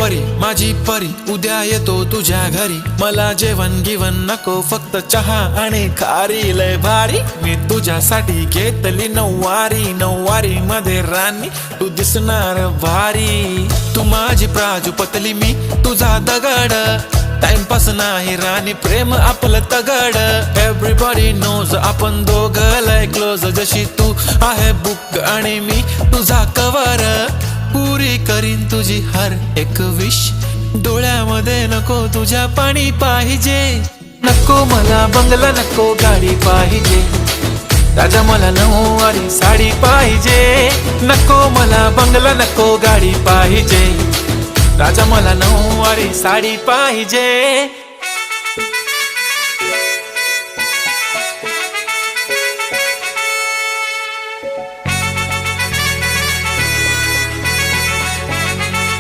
परी माझी परी उद्या येतो तुझ्या घरी, मला जेवण गिवण नको फक्त चहा आणि खारी, लय भारी मी तुझ्यासाठी घेतली नऊवारी, नऊवारी मध्ये राणी तू दिसणार भारी, तू माझी प्राजूपतली मी तुझा दगड, टाइमपास नाही राणी प्रेम आपलं तगड, एव्हरीबॉडी नोज आपण दोघं लय क्लोज, जशी तू आहे बुक आणि मी तुझा कवर, पुरी करीन तुझी हर एक विश, डोळ्यामध्ये नको तुझ्या पाणी पाहिजे, नको मला बंगला नको गाडी पाहिजे, राजा मला नऊवारी साडी पाहिजे, नको मला बंगला नको गाडी पाहिजे, राजा मला नऊवारी साडी पाहिजे।